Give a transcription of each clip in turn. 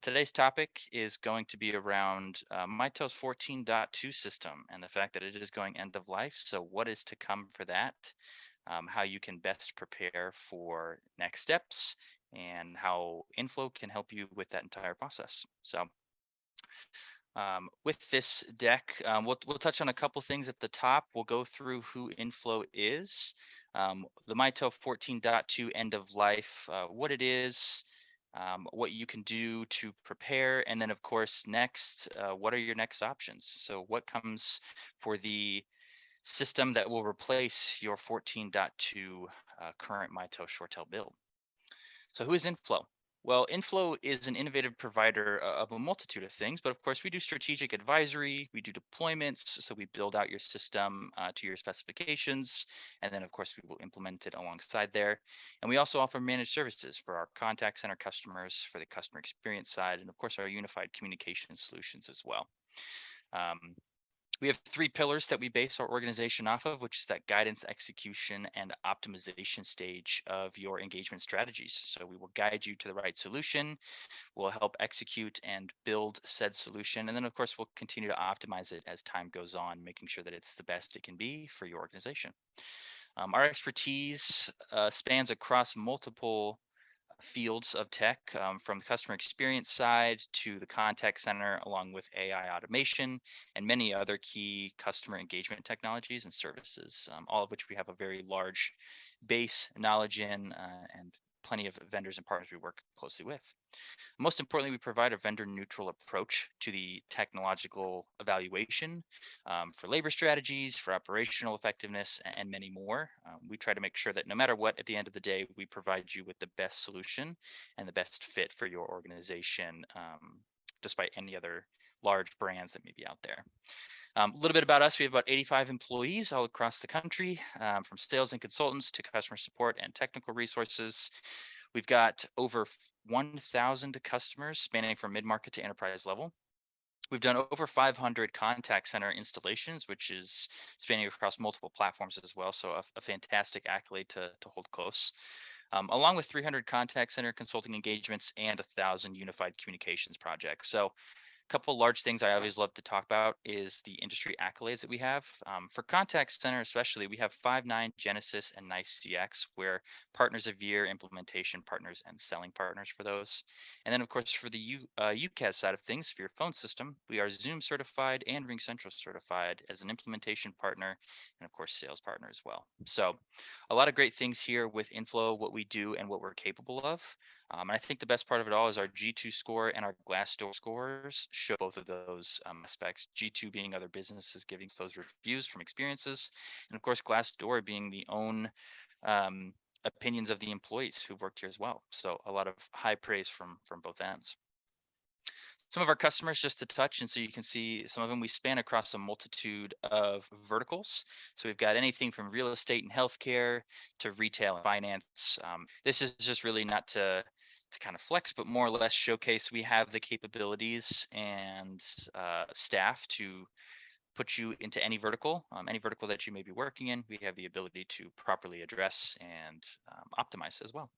Today's topic is going to be around Mitel's 14.2 system and the fact that it is going end of life. So, what is to come for that? How you can best prepare for next steps, and how Inflow can help you with that entire process. So, with this deck, we'll touch on a couple things at the top. We'll go through who Inflow is, the Mitel 14.2 end of life, what it is, what you can do to prepare, and then of course next, what are your next options? So what comes for the system that will replace your 14.2 current Mitel ShoreTel build? So who is Inflow? Well, Inflow is an innovative provider of a multitude of things, but of course we do strategic advisory, we do deployments, so we build out your system to your specifications, and then of course we will implement it alongside there. And we also offer managed services for our contact center customers, for the customer experience side, and of course our unified communication solutions as well. Um, we have three pillars that we base our organization off of, which is that guidance, execution, and optimization stage of your engagement strategies. So we will guide you to the right solution, we'll help execute and build said solution, and then of course we'll continue to optimize it as time goes on, making sure that it's the best it can be for your organization. Our expertise spans across multiple fields of tech, from the customer experience side to the contact center, along with AI automation and many other key customer engagement technologies and services, all of which we have a very large base knowledge in, and plenty of vendors and partners we work closely with. Most importantly, we provide a vendor neutral approach to the technological evaluation, for labor strategies, for operational effectiveness, and many more. We try to make sure that no matter what, at the end of the day, we provide you with the best solution and the best fit for your organization, despite any other large brands that may be out there. A little bit about us: we have about 85 employees all across the country, from sales and consultants to customer support and technical resources. We've got over 1,000 customers spanning from mid-market to enterprise level. We've done over 500 contact center installations, which is spanning across multiple platforms as well. So a fantastic accolade to hold close. Along with 300 contact center consulting engagements and 1,000 unified communications projects. So couple large things I always love to talk about is the industry accolades that we have. For contact center especially, we have Five9, Genesys, and NiceCX, where partners of year, implementation partners, and selling partners for those. And then of course for the UCAS side of things, for your phone system, we are Zoom certified and RingCentral certified as an implementation partner, and of course sales partner as well. So a lot of great things here with Inflow, what we do and what we're capable of. And I think the best part of it all is our G2 score and our Glassdoor scores show both of those aspects. G2 being other businesses giving us those reviews from experiences, and of course Glassdoor being the own opinions of the employees who worked here as well. So a lot of high praise from both ends. Some of our customers, just to touch, and so you can see some of them, we span across a multitude of verticals. So we've got anything from real estate and healthcare to retail and finance. This is just really not to kind of flex, but more or less showcase we have the capabilities and staff to put you into any vertical that you may be working in. We have the ability to properly address and optimize as well.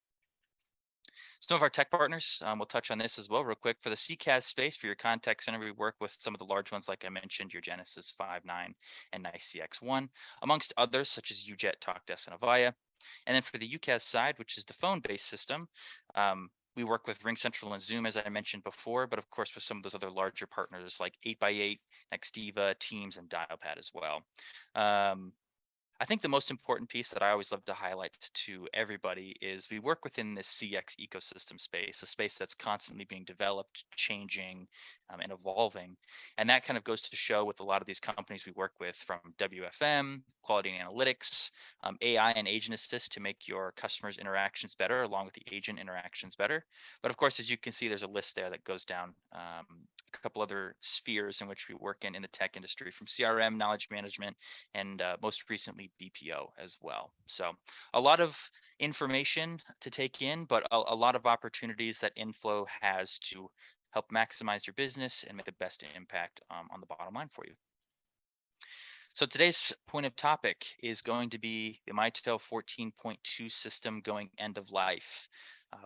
Some of our tech partners, we'll touch on this as well real quick. For the CCaaS space, for your contact center, we work with some of the large ones, like I mentioned, your Genesys, Five9, and NiceCX1, amongst others such as UJet, Talkdesk, and Avaya. And then for the UCaaS side, which is the phone-based system, we work with RingCentral and Zoom, as I mentioned before, but of course with some of those other larger partners like 8x8, Nextiva, Teams, and Dialpad as well. I think the most important piece that I always love to highlight to everybody is we work within this CX ecosystem space, a space that's constantly being developed, changing, and evolving. And that kind of goes to show with a lot of these companies we work with, from WFM, quality and analytics, AI and agent assist to make your customers' interactions better, along with the agent interactions better. But of course, as you can see, there's a list there that goes down a couple other spheres in which we work in the tech industry, from CRM, knowledge management, and most recently BPO as well. So a lot of information to take in, but a lot of opportunities that Inflow has to help maximize your business and make the best impact on the bottom line for you. So today's point of topic is going to be the Mitel 14.2 system going end of life.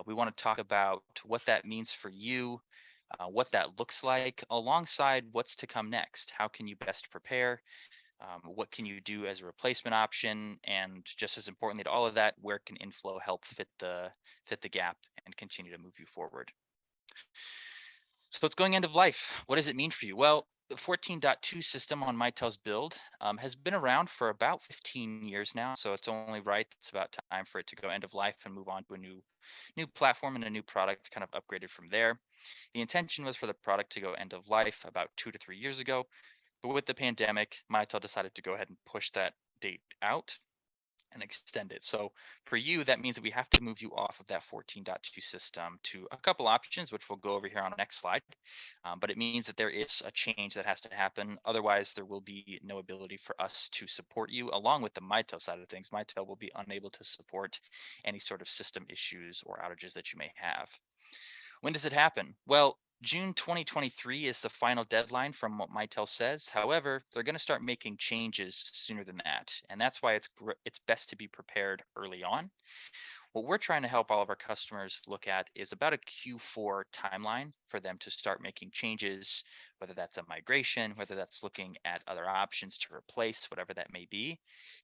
We want to talk about what that means for you, what that looks like, alongside what's to come next. How can you best prepare? What can you do as a replacement option? And just as importantly to all of that, where can Inflow help fit the gap and continue to move you forward? So it's going end of life. What does it mean for you? Well, the 14.2 system on Mitel's build has been around for about 15 years now, so it's only right. It's about time for it to go end of life and move on to a new platform and a new product, kind of upgraded from there. The intention was for the product to go end of life about 2 to 3 years ago, but with the pandemic, Mitel decided to go ahead and push that date out and extend it. So for you, that means that we have to move you off of that 14.2 system to a couple options, which we'll go over here on the next slide. But it means that there is a change that has to happen. Otherwise, there will be no ability for us to support you along with the Mitel side of things. Mitel will be unable to support any sort of system issues or outages that you may have. When does it happen? Well, June 2023 is the final deadline from what Mitel says. However, they're going to start making changes sooner than that. And that's why it's best to be prepared early on. What we're trying to help all of our customers look at is about a Q4 timeline for them to start making changes, whether that's a migration, whether that's looking at other options to replace, whatever that may be.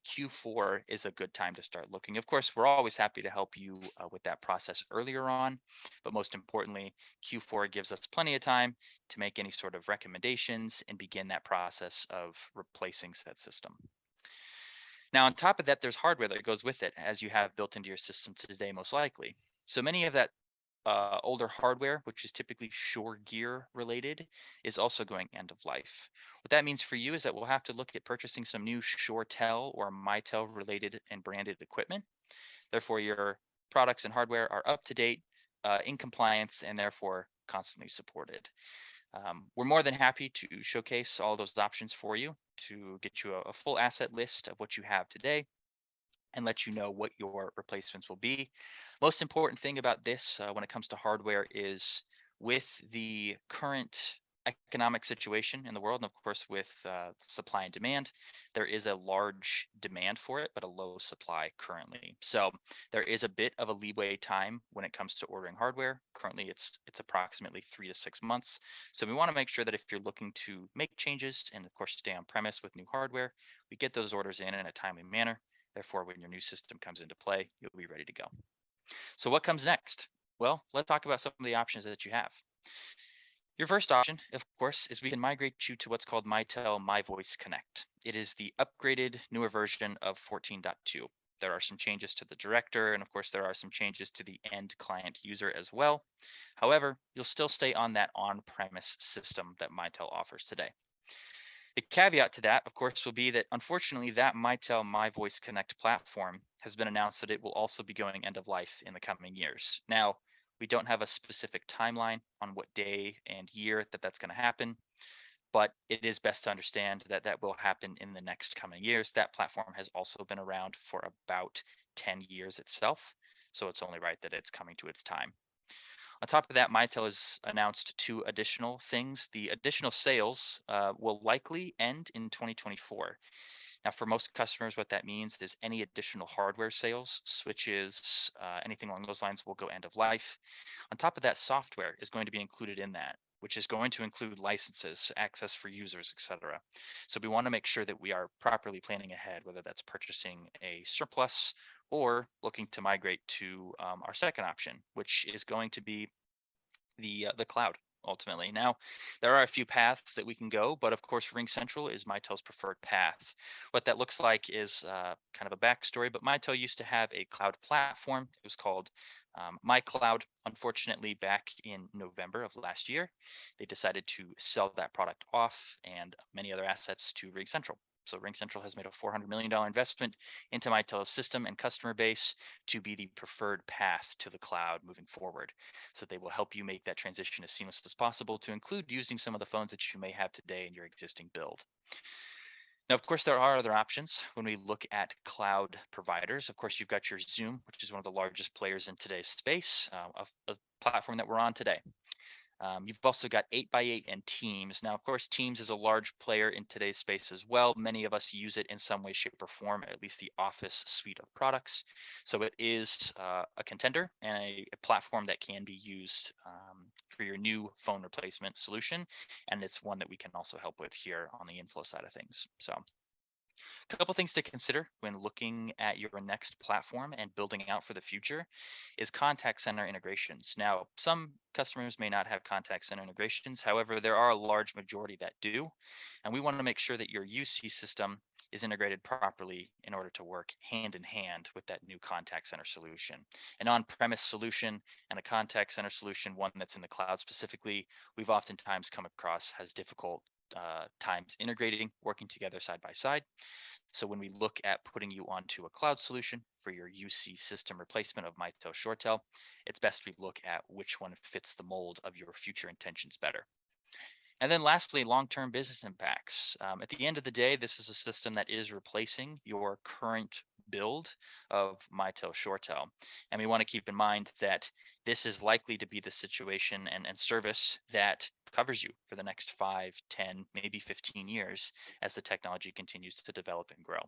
Q4 is a good time to start looking. Of course, we're always happy to help you with that process earlier on, but most importantly, Q4 gives us plenty of time to make any sort of recommendations and begin that process of replacing said system. Now, on top of that, there's hardware that goes with it, as you have built into your system today, most likely. So many of that older hardware, which is typically Shore Gear related, is also going end of life. What that means for you is that we'll have to look at purchasing some new ShoreTel or Mitel related and branded equipment. Therefore, your products and hardware are up to date, in compliance, and therefore constantly supported. We're more than happy to showcase all those options for you to get you a full asset list of what you have today and let you know what your replacements will be. Most important thing about this when it comes to hardware is with the current economic situation in the world, and of course with supply and demand, there is a large demand for it, but a low supply currently. So there is a bit of a leeway time when it comes to ordering hardware. Currently, it's approximately 3 to 6 months. So we want to make sure that if you're looking to make changes and of course stay on premise with new hardware, we get those orders in a timely manner. Therefore, when your new system comes into play, you'll be ready to go. So what comes next? Well, let's talk about some of the options that you have. Your first option, of course, is we can migrate you to what's called Mitel My Voice Connect. It is the upgraded, newer version of 14.2. There are some changes to the director, and of course, there are some changes to the end client user as well. However, you'll still stay on that on-premise system that Mitel offers today. The caveat to that, of course, will be that unfortunately, that Mitel My Voice Connect platform has been announced that it will also be going end of life in the coming years. Now, we don't have a specific timeline on what day and year that's going to happen, but it is best to understand that that will happen in the next coming years. That platform has also been around for about 10 years itself, so it's only right that it's coming to its time. On top of that, Mitel has announced two additional things. The additional sales will likely end in 2024. Now, for most customers, what that means is any additional hardware sales, switches, anything along those lines will go end of life. On top of that, software is going to be included in that, which is going to include licenses, access for users, etc. So we want to make sure that we are properly planning ahead, whether that's purchasing a surplus or looking to migrate to our second option, which is going to be the cloud ultimately. Now, there are a few paths that we can go, but of course, Ring Central is Mitel's preferred path. What that looks like is kind of a backstory, but Mitel used to have a cloud platform. It was called MyCloud. Unfortunately, back in November of last year, they decided to sell that product off and many other assets to Ring Central. So Ring Central has made a $400 million investment into Mitel's system and customer base to be the preferred path to the cloud moving forward. So they will help you make that transition as seamless as possible, to include using some of the phones that you may have today in your existing build. Now, of course, there are other options when we look at cloud providers. Of course, you've got your Zoom, which is one of the largest players in today's space, a platform that we're on today. You've also got 8x8 and Teams. Now, of course, Teams is a large player in today's space as well. Many of us use it in some way, shape, or form, at least the Office suite of products. So it is a contender and a platform that can be used for your new phone replacement solution. And it's one that we can also help with here on the Inflow side of things. So a couple things to consider when looking at your next platform and building out for the future is contact center integrations. Now, some customers may not have contact center integrations. However, there are a large majority that do. And we want to make sure that your UC system is integrated properly in order to work hand in hand with that new contact center solution. An on-premise solution and a contact center solution, one that's in the cloud specifically, we've oftentimes come across has difficult times integrating, working together side by side. So when we look at putting you onto a cloud solution for your UC system replacement of Mitel ShoreTel, it's best we look at which one fits the mold of your future intentions better. And then lastly, long-term business impacts. At the end of the day, this is a system that is replacing your current build of Mitel ShoreTel. And we want to keep in mind that this is likely to be the situation and service that covers you for the next 5, 10, maybe 15 years as the technology continues to develop and grow.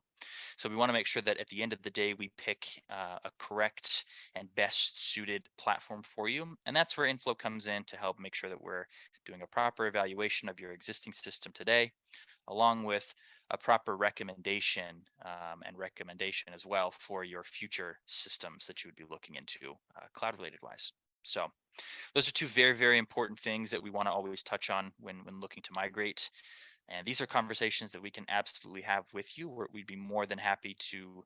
So we want to make sure that at the end of the day, we pick a correct and best suited platform for you. And that's where Inflow comes in to help make sure that we're doing a proper evaluation of your existing system today, along with a proper recommendation and recommendation as well for your future systems that you would be looking into cloud related wise. So those are two very, very important things that we want to always touch on when looking to migrate. And these are conversations that we can absolutely have with you, where we'd be more than happy to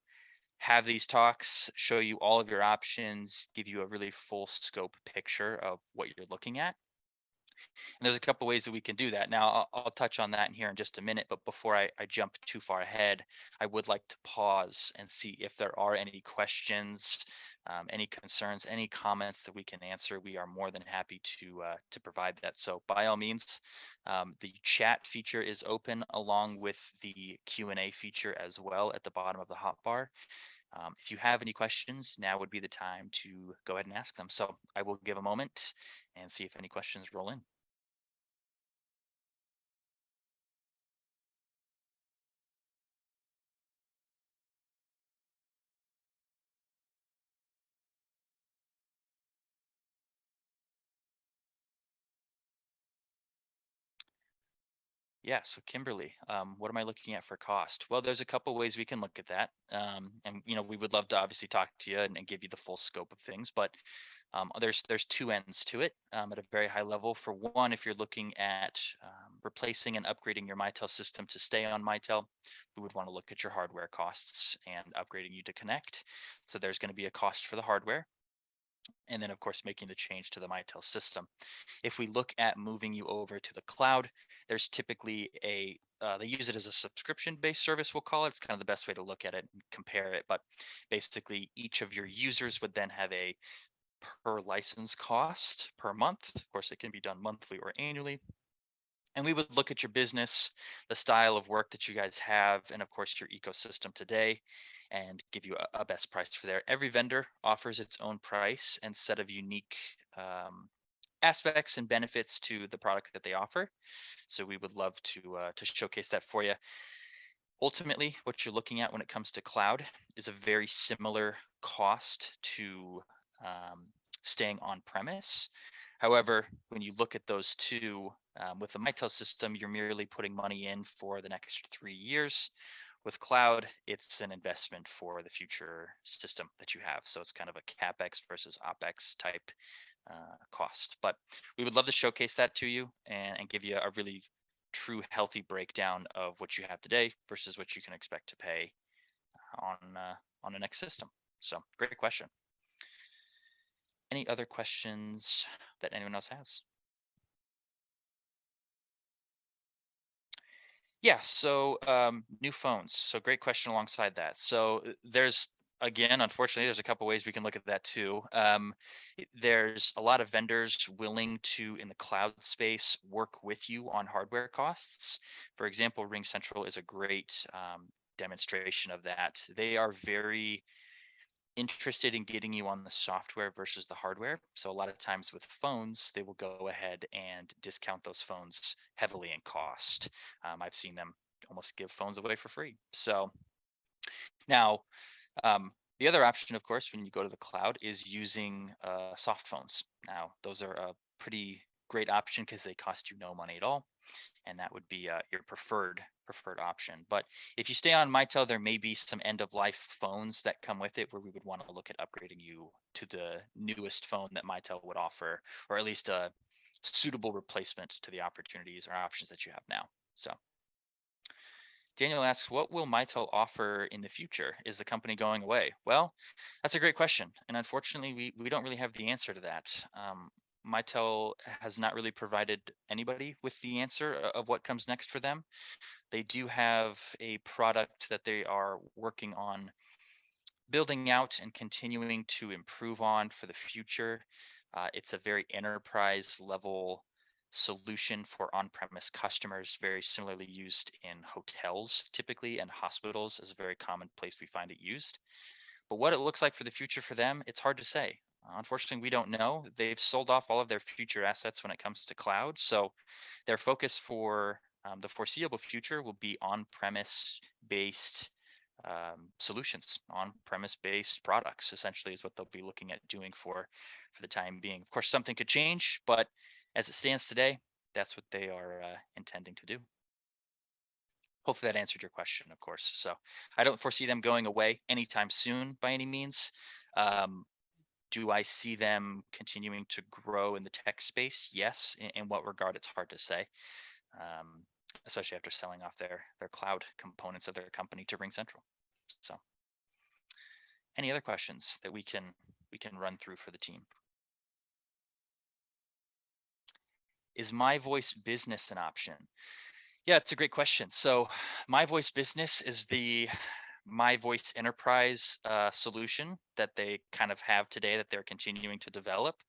have these talks, show you all of your options, give you a really full scope picture of what you're looking at. And there's a couple ways that we can do that. Now, I'll touch on that in here in just a minute, but before I jump too far ahead, I would like to pause and see if there are any questions, any concerns, any comments that we can answer. We are more than happy to provide that. So by all means, the chat feature is open along with the Q&A feature as well at the bottom of the hotbar. If you have any questions, now would be the time to go ahead and ask them. So I will give a moment and see if any questions roll in. Yeah, so Kimberly, what am I looking at for cost? Well, there's a couple ways we can look at that. And we would love to obviously talk to you and give you the full scope of things, but there's two ends to it at a very high level. For one, if you're looking at replacing and upgrading your Mitel system to stay on Mitel, we would want to look at your hardware costs and upgrading you to connect. So there's going to be a cost for the hardware. And then of course, making the change to the Mitel system. If we look at moving you over to the cloud, there's typically they use it as a subscription-based service, we'll call it. It's kind of the best way to look at it and compare it. But basically, each of your users would then have a per license cost per month. Of course, it can be done monthly or annually. And we would look at your business, the style of work that you guys have, and of course, your ecosystem today, and give you a best price for there. Every vendor offers its own price and set of unique aspects and benefits to the product that they offer. So we would love to showcase that for you. Ultimately, what you're looking at when it comes to cloud is a very similar cost to staying on premise. However, when you look at those two, with the Mitel system, you're merely putting money in for the next 3 years. With cloud, it's an investment for the future system that you have. So it's kind of a CapEx versus OpEx type cost. But we would love to showcase that to you and give you a really true healthy breakdown of what you have today versus what you can expect to pay on the next system. So great question. Any other questions that anyone else has? Yeah, so new phones. So great question alongside that. So there's, again, unfortunately, there's a couple ways we can look at that too. There's a lot of vendors willing to, in the cloud space, work with you on hardware costs. For example, RingCentral is a great demonstration of that. They are very interested in getting you on the software versus the hardware. So a lot of times with phones, they will go ahead and discount those phones heavily in cost. I've seen them almost give phones away for free. So now, the other option, of course, when you go to the cloud is using soft phones. Now, those are a pretty great option because they cost you no money at all, and that would be your preferred option. But if you stay on Mitel, there may be some end of life phones that come with it where we would want to look at upgrading you to the newest phone that Mitel would offer, or at least a suitable replacement to the opportunities or options that you have now. So Daniel asks, what will Mitel offer in the future? Is the company going away? Well, that's a great question. And unfortunately, we don't really have the answer to that. Mitel has not really provided anybody with the answer of what comes next for them. They do have a product that they are working on building out and continuing to improve on for the future. It's a very enterprise level solution for on-premise customers, very similarly used in hotels typically, and hospitals is a very common place we find it used. But what it looks like for the future for them, it's hard to say. Unfortunately, we don't know. They've sold off all of their future assets when it comes to cloud. So their focus for the foreseeable future will be on-premise based solutions, on-premise based products. Essentially, is what they'll be looking at doing for the time being. Of course, something could change, but as it stands today, that's what they are intending to do. Hopefully that answered your question, of course. So I don't foresee them going away anytime soon by any means. Um, do I see them continuing to grow in the tech space? Yes. In what regard, it's hard to say, um, especially after selling off their cloud components of their company to RingCentral. So, any other questions that we can run through for the team? Is My Voice Business an option? Yeah, it's a great question. So, My Voice Business is the My Voice Enterprise solution that they kind of have today that they're continuing to develop.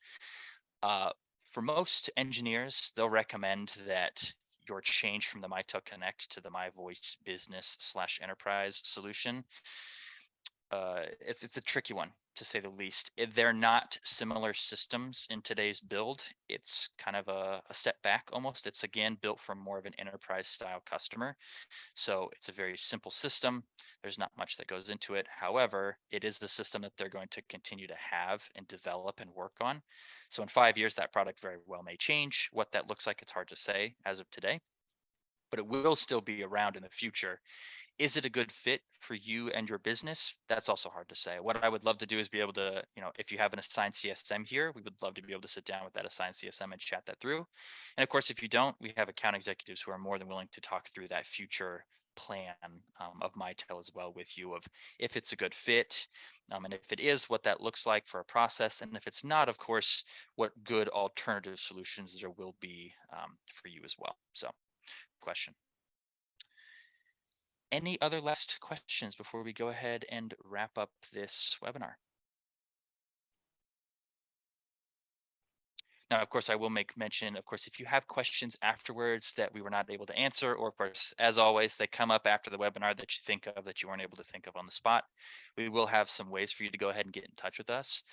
Uh, for most engineers, they'll recommend that your change from the Mitel Connect to the My Voice Business / Enterprise solution. It's a tricky one to say the least. They're not similar systems in today's build. It's kind of a step back almost. It's again built for more of an enterprise style customer. So it's a very simple system. There's not much that goes into it. However, it is the system that they're going to continue to have and develop and work on. So in 5 years, that product very well may change. What that looks like, it's hard to say as of today, but it will still be around in the future. Is it a good fit for you and your business? That's also hard to say. What I would love to do is be able to, if you have an assigned CSM here, we would love to be able to sit down with that assigned CSM and chat that through. And of course, if you don't, we have account executives who are more than willing to talk through that future plan of Mitel as well with you, of if it's a good fit, and if it is, what that looks like for a process, and if it's not, of course, what good alternative solutions there will be for you as well. So, question. Any other last questions before we go ahead and wrap up this webinar? Now, of course, I will make mention, of course, if you have questions afterwards that we were not able to answer, or of course, as always, they come up after the webinar that you think of that you weren't able to think of on the spot, we will have some ways for you to go ahead and get in touch with us.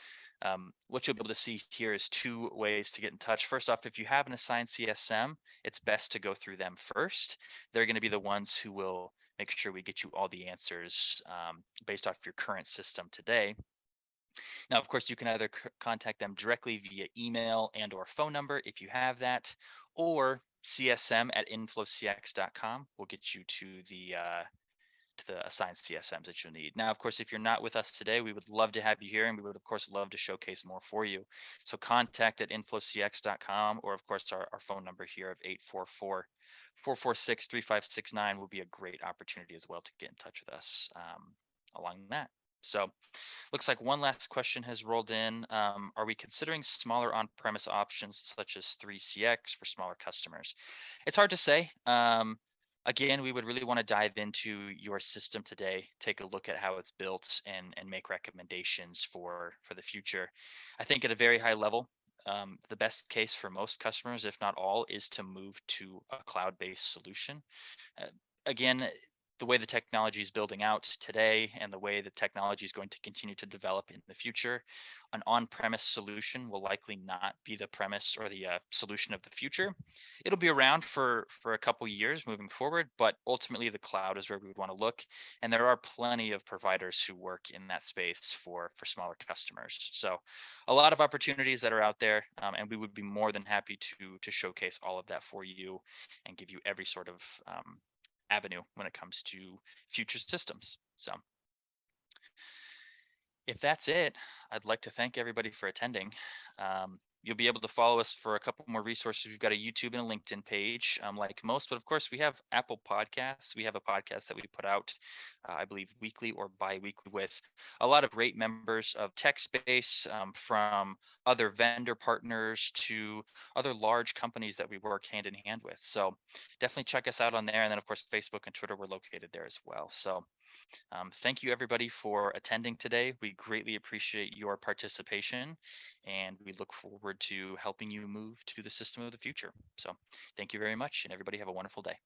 What you'll be able to see here is 2 ways to get in touch. First off, if you have an assigned CSM, it's best to go through them first. They're going to be the ones who will make sure we get you all the answers based off your current system today. Now, of course, you can either contact them directly via email and or phone number if you have that, or csm@inflowcx.com will get you to the assigned CSMs that you'll need. Now, of course, if you're not with us today, we would love to have you here, and we would, of course, love to showcase more for you. So contact@inflowcx.com, or, of course, our phone number here of 844-446-3569 will be a great opportunity as well to get in touch with us along that. So looks like one last question has rolled in. Are we considering smaller on-premise options such as 3CX for smaller customers? It's hard to say. Again, we would really want to dive into your system today, take a look at how it's built, and make recommendations for the future. I think at a very high level, the best case for most customers, if not all, is to move to a cloud-based solution. Again, the way the technology is building out today and the way the technology is going to continue to develop in the future, an on-premise solution will likely not be the premise or the solution of the future. It'll be around for a couple years moving forward, but ultimately the cloud is where we would want to look. And there are plenty of providers who work in that space for smaller customers. So a lot of opportunities that are out there, and we would be more than happy to showcase all of that for you and give you every sort of avenue when it comes to future systems. So if that's it, I'd like to thank everybody for attending. You'll be able to follow us for a couple more resources. We've got a YouTube and a LinkedIn page, like most, but of course we have Apple Podcasts. We have a podcast that we put out, I believe, weekly or bi-weekly with a lot of great members of tech space, from other vendor partners to other large companies that we work hand in hand with. So definitely check us out on there. And then of course, Facebook and Twitter, we're located there as well. So thank you everybody for attending today. We greatly appreciate your participation and we look forward to helping you move to the system of the future. So thank you very much and everybody have a wonderful day.